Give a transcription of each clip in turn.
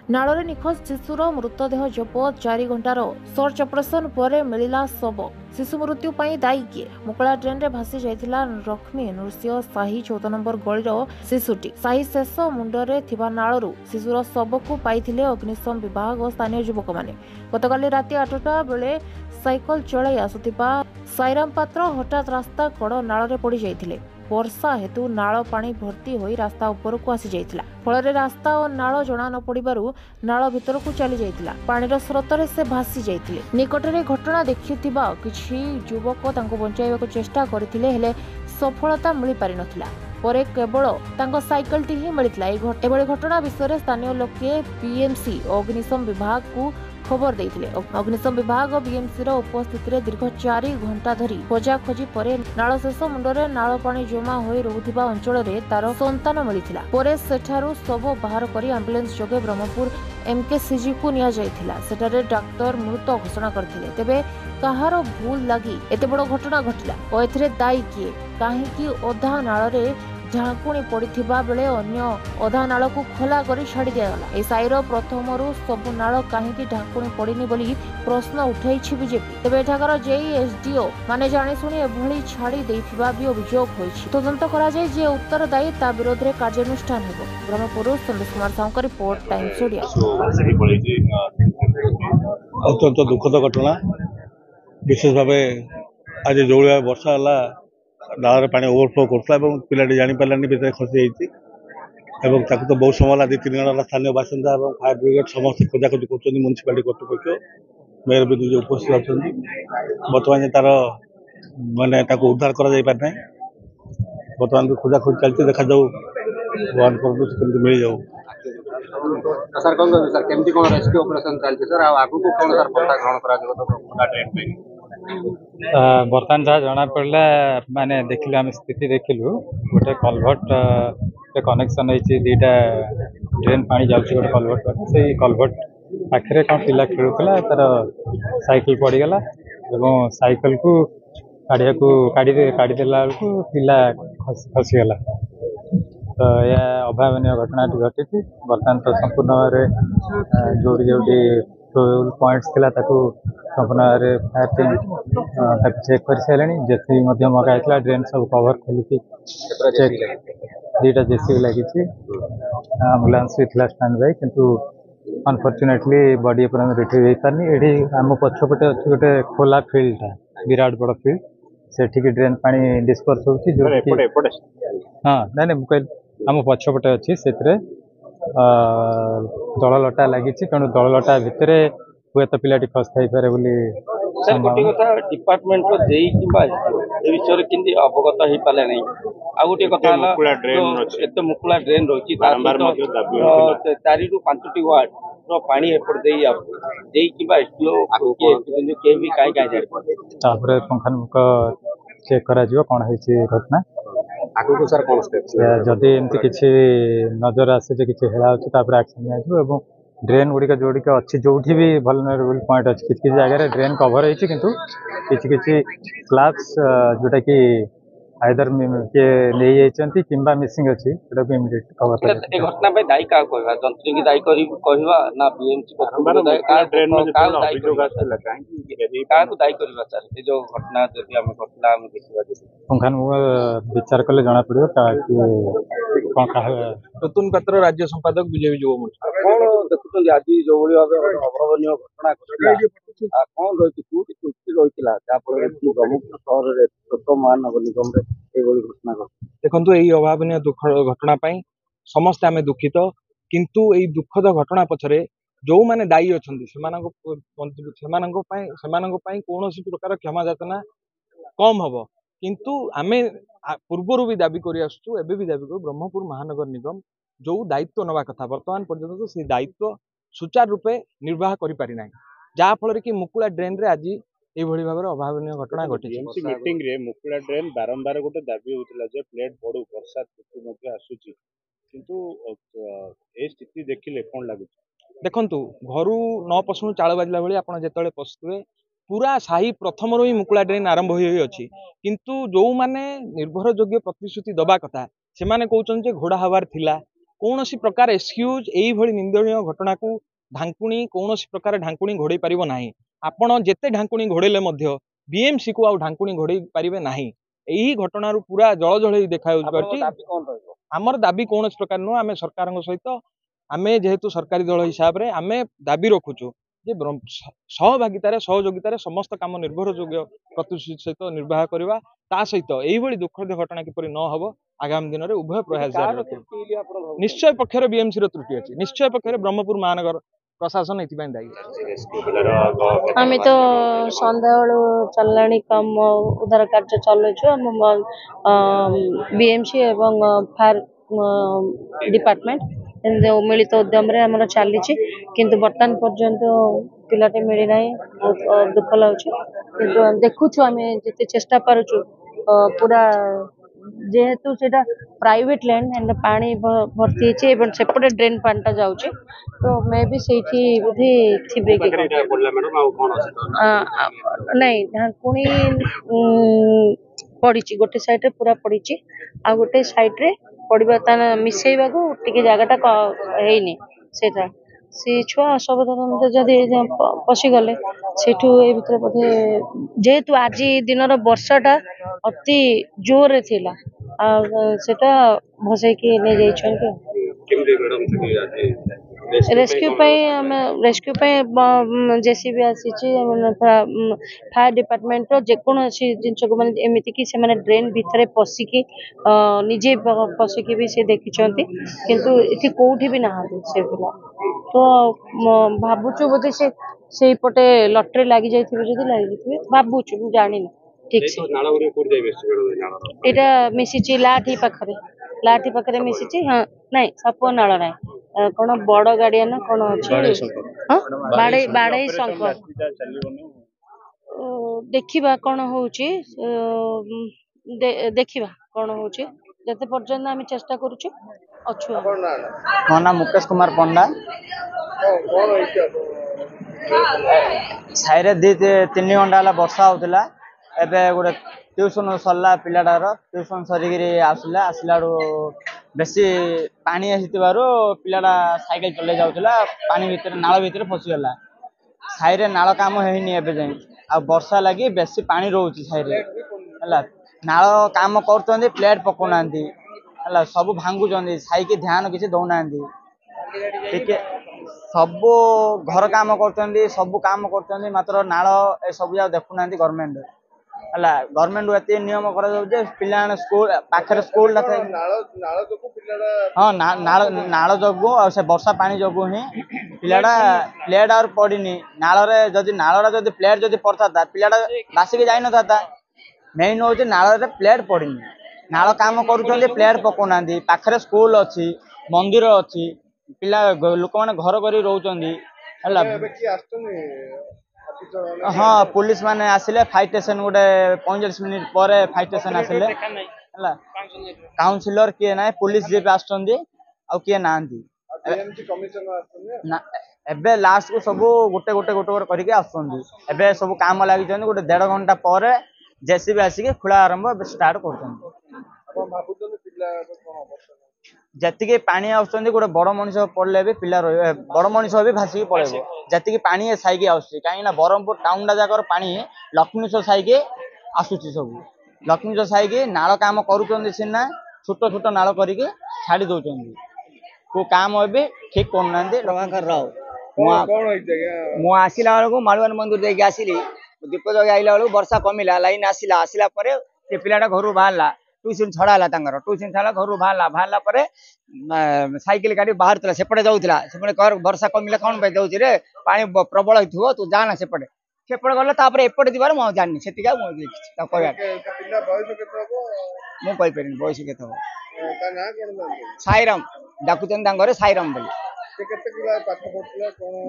नाଳରେ निखोज शिशुर मृतदेह जबत 4 घंटार search operation पर मिला शव। शिशु मृत्यु पर दायी किए? मुकला ट्रेन रे भासी जाइथिला लक्ष्मी नृसिंह साही 14 नंबर गलीर शिशुटी। साही शेष मुंडरे थिबा नाळरू शिशुर शव को पाइथिले अग्निशम विभाग और स्थानीय युवक माने। गतकाली राति 8टा बेले साइकल चलाई आसुथिबा साईराम पात्र हठात रास्ता कड़ नाଳରେ पड़ी जाइथिले। वर्षा हेतु नाଳ पानी भर्ती होई रास्ता ऊपर को आसी जाइथिला। फଳରେ रास्ता और नाଳ जणा न पड़िबारु नाଳ भितर को चली जाइथिला। पानीर स्रोतरे से भासी जाइथिले। निकटरे घटना देखिथिबा किछि युवक तांको बंचाइबाको चेष्टा करथिले, हेले सफलता मिली पारि नथिला। परे केवल तांको साइकलटी ही मिलिथिला। एभଳି घटना विषय स्थानीय लोके बीएमसी अग्निशम विभाग को खबर देइथिले। अग्निशम विभाग और बीएमसी उपस्थित दीर्घ 4 घंटा धरी खोजाखोजी परे नाଳ शेष मुंडरे नाଳ पानी जमा होई रहुथिबा अंचल रे तार संतान मिलिथिला। परे सेठारु सब बाहर करी एम्बुलेंस जोगे ब्रह्मपुर एमकेसीजी को निया जाइथिला। सेठारे डाक्टर मृत घोषणा करथिले। तेबे कहार भूल लागी एते बड़ घटना घटिला और एथिरे दायी किए? काहेकि अधा नाळ रे झाकुणी पड़िथिबा बेले अन्य अधा नाळ को खोला करी छाड़ी दियागला। ए साईर प्रथमरु सब नाळ काहेकि ढाकुणी पड़िनी बोली प्रश्न उठाइछि बीजेपी। तेबे एठाकर जेई एसडीओ माने जानि सुनी एभଳି छाड़ी देइथिबा भी अभियोग होइछि। तदंत करा जाय जे उत्तरदायी ता विरोध रे कार्यानुष्ठान हेबो। ब्रह्मपुर संदेश कुमार साहू रिपोर्ट टाइम्स ओडिया। अत्यंत दुखद घटना। विशेष भाव आज जो वर्षा है नाल पानी ओवरफ्लो करता पिलाटी जापारानी भितर खसी जाती तो बहुत समय है। 2-3 जन स्थानीय बासिंदा और फायर ब्रिगेड समस्त खोजाखोजी कर म्यूनिसिपालिटी कर्तृपक्ष मेयर भी निजे उपस्थित अच्छा। बर्तमान तार मानने उद्धार कर बर्तमान भी खोजाखोजी चलती देखा जाऊ भगवान कर मिल जाऊ। सर कौन सर केमती कौन रेस्क्यू ऑपरेशन चलती सर आगु को कौन सर पता ग्रहण करा ट्रेन पे बर्तमान जहाँ जना पड़ा माने देखिलु आम स्थिति देखिलु गोटे कलभर्ट कनेक्शन होती दीटा ड्रेन पानी जाऊँगी गोटे कलभर्ट से कलभर्ट पाखे कौन पिला खेलुला तार साइकिल पड़गला और साइकिल को काढ़ीदेला बेलू पिला खसीगला। तो यह अभावन घटना घटी। बर्तमान तो संपूर्ण भाव जोटी जोटी पॉइंट्स थिला ताकू संपूर्ण भाव फायर टीम चेक कर सारे जेसी मगाई ड्रेन सब कवर खोलिकी चेक 2टा जेसीबी लगी आम्बुलांस भी थी स्टैंड बाय किंतु अनफॉर्चुनेटली बॉडी पर्यटन रिट्रीव हो पारनी। ये आम पछपटे अच्छे गोटे खोला फिल्डटा विराट बड़ फिल्ड से ड्रेन पानी डिस्पर्स होती हाँ ना मुझे आम पछपटे अच्छी से दल लटा लगी तेणु दल लटा भितर हुए तो पिलाटी खस थी पारे गोटे कथा डिपार्टमेंट देई किबा ए विषय रे किंदी अवगत ही पाले नहीं। आ गोटे कथा एत मुकुला ड्रेन रही 4 रु 5टी वार्ड रो पानी एपट देई देई किबा एसडीओ के भी काई काई जाय तापर पंखानुक चेक करा जिवो कोन हेछि घटना आगु को सर कोन स्टेप जदि एमती किछि नजर आसे जे किछि हेला अछि तापर एक्शन नियाजिवो एवं ड्रेन गुड़िक जोड़िक अच्छी जो भी वल्नरेबल पॉइंट अच्छी किसी जगह ड्रेन कवर होती किंतु किसी स्लैब्स जोटा कि आइदर किए नहीं जाइछंती किंबा मिसिंग अछि सेटा भी इमीडिएट कवर कर ए घटना पे दायी का कहबा जंत्री की दायी करी कहबा ना बीएमसी को दायी का ड्रेन में जो अभियोग आछला का को दायी करबा सर ए जो घटना जति हम घटना हम देखिबा पंखान विचार कले जाना पड़ियो का कि कोन का नतुन पत्र राज्य संपादक विजय युव मोर्चा कोन देखुछन आज जो भली भाबे अग्रगण्य घटना घटिला कोन रहिति कुटी रहितिला जा फल ब्रह्मपुर शहर रे छोट महानगर निगम रे ए भली घटना घटि देखंतु एई अभावनीय दुख घटना पई समस्त आमे दुखित किंतु एई दुखद घटना पछरे जो माने दायी अछंती सेमानंग पई कोनोसी प्रकार क्षमा याचना कम हबो किंतु आमे पूर्वरु भी दाबी करि आसछु एबे भी दाबी करू ब्रह्मपुर महानगर निगम जो दायित्व नवा कथा वर्तमान पर्यंत से दायित्व सुचारू रूपे निर्वाह करि पारि नै जा फल कि मुकुला ड्रेन रे आज ये भाव अभावनीय घटना घटी। मीटिंग रे मुकुला ड्रेन बारंबार गोटे दाबी होता जे प्लेट बड़ू वर्षा ऋतु आसूची किंतु ए स्थिति देखिले कौन लगुच देखंतु घरू न पसुनु चाल बाजला भली आपण जेतले पसुए पूरा साही प्रथम ही मुकुला ड्रेन आरंभ होई अछि किंतु जो माने निर्भर योग्य प्रतिश्रुति दबा कथा से माने कहउछन जे घोड़ा हवार थिला कौन प्रकार एक्सक्यूज यही निंदनीय घटना को ढांकुणी कौन प्रकार ढांकुणी घोड़े पार ना आपण जिते ढांकुणी घोड़े बीएमसी को आउ ढांकुणी घोड़े पारे ना यही घटना पूरा जल जल देखा आमर दाबी कौन प्रकार नुह आम सरकार सहित आम जेहेतु सरकारी दल हिसाब से आम दाबी रखुचु जे सहभागितार सहयोगितार समस्त काम निर्भरयोग्य प्रतिश्रुति सहित निर्वाह करवा ता सहित यही दुखद घटना किपर न हो आगामी दिन में उभय प्रयास जारी रखिबा निश्चय पक्षर बीएमसी त्रुटि अच्छी निश्चय पक्षर ब्रह्मपुर महानगर प्रशासन ये दायी आम तो सन्ध्या बेलू चललानी कम उद्धार कार्य चलुचु बीएमसी एवं फायर डिपार्टमेंट मिलित उद्यम आम चली किंतु बर्तमान पर्यंत पिलाटे मिली ना बहुत दुख लगुच देखुचु आम जिते चेष्टा करुचु पूरा जेहेतु से प्राइवेट लैंड एंड पानी भर्ती सेपटे ड्रेन पानीटा जाऊँगी तो मैं भी से बोधे थे नहीं ढांकुणी पड़ी गोटे साइड पूरा पड़ी आ गोटे साइड रे पड़ा मिसेवा को टे जगटा है से छुआ असावधान जदि पशिगले सेठू ए भीतर बोधे जेहेतु आज दिन वर्षाटा अति जोर थिला सेटा भसैकी नहीं रेस्क्यू जेसीबी आसी फायर डिपार्टमेंट जेकोसी जिनस को एमती कि से ड्रेन भितर पशिकी निजे पशिकी भी से देखी किंतु इति कोठी भी ना से पिला तो भावुचु बोधे से पटे लटरी लगी जाइए लगी भावुचु जानी ठीक से यहाँ मिसी लाठी पाखे मिसी हाँ नहीं सापुआ नाल ना कौन बड़ गाड़िया ना कौन अच्छे बाड़े शंकर देखा कौन हो देखा कौन हो जते पर्यंत आम चेष्टा करुचु अच्छु मो नाम मुकेश कुमार पंडा साइरे 2-3 घंटा वर्षा होता एबे गोटे ट्यूशन सरला पिलाटार ट्यूशन सरिकी आसला बेसी पानी आसो पिलाटा साइकेल चले जाऊला पानी भितर नाल भितर फसीगला साइरे नाल काम होनी एबे जाए आ वर्षा लगी बेसी पानी रोचे साइरे है नाल काम कर प्लेट पकाना है सब भांगुंट साइकी ध्यान किसी दौना टे सबू घर काम कर सब काम कर मात्र नाल ए सब जा देखुना गवर्नमेंट है गवर्नमेंट ये नियम कर स्कूल पाखे स्कूल हाँ नाल जगू से वर्षा पानी जगू ही पिलाटा प्लेट और पड़ी नाल जदि नाल जदि प्लेट जदि पड़ता पिलाटा बासिक जाई न था मेन हूँ नाल प्लेट पड़ी नाल काम कर प्लेट पकाना पाखे स्कूल अच्छी मंदिर अच्छी पिला लोक मैंने घर कर रोचंदी हाँ पुलिस माने आसिले फायर स्टेशन गोटे 45 मिनिट पर फायर स्टेशन आसिले काउंसिलर किए ना पुलिस जीप आसुचंदी आ किए ना एबे लास्ट को सब गोटे गोटे गोटे गोटे करके आसुचंदी एबे सब काम लगी गोटे 1.5 घंटा पर जेसीबी आसिके खुला आरंभ स्टार्ट करती पानी आसुचंदी गोटे बड़ मनीष पड़े भी पिला बड़ मनीष भी भासिकी पड़े जी पानी साइकी आसुची कहीं ब्रह्मपुर टाउन टा जाकर पानी लक्ष्मीश्वर साइकी आसुची सब लक्ष्मीश्वर साइकी नाल काम करुचंदी सिना छोट छोट नाल करके छाड़ी दौरान को काम भी ठीक करना प्रभाकर राव मु आसला बेलू मालुआन मंदिर देखिए आसली दीप जगह आइला बेलू वर्षा कमिला लाइन आसला आसला से पिलाटा घर बाहर ट्यूशन छड़ा ट्यूशन छड़ा घर बाहर साइकिल गाड़ी बाहर सेपटे जाऊला सेपटे वर्षा कमिला कौन पे जाऊँ रे पानी प्रबल हो तू जाना सेपटे सेपटे गले एपटे जीवार मुझे जानी से मुझे बयस के साईराम डाकुचंद साईराम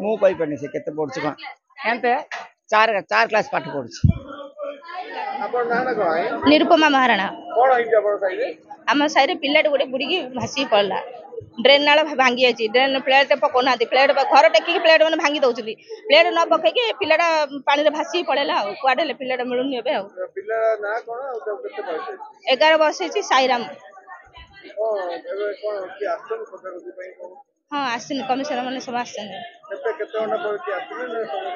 मुझे से केते पढ़ुछि कौन 4 क्लास पाठ पढ़ुछि निरुपमा महाराणा आम साइड पिलाटे गोटे बुड़ी भासी पड़ा ड्रेन नाल भांगी जाइए ड्रेन प्लेट पकाना प्लेट घर टेकिक प्लेट मैंने भांगी दौर प्लेट न पकईकि पिलाटा पानी भासी पड़ेगा कुआडे पिलाटा मिलूनी 11 वर्ष साईराम हाँ आसन कमिशनर मैंने सब आसन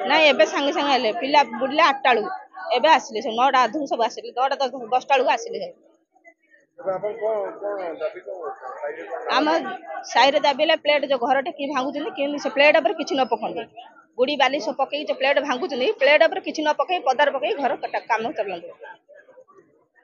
ना एबे संगे संगे आले पिला बुडले 8टा बेलू एबे आसिले सब 9टा अधु सब आसिले 9टा 10टा बेलू आसिले आम साइड दाबिले प्लेट जो घर टे कि भांगुचंदी कि से प्लेट ऊपर किछि न पकंदी गुडी बाली सब पकई जो प्लेट भांगुचंदी प्लेट ऊपर किछि न पकई पदार पकई घर काम चलंदी।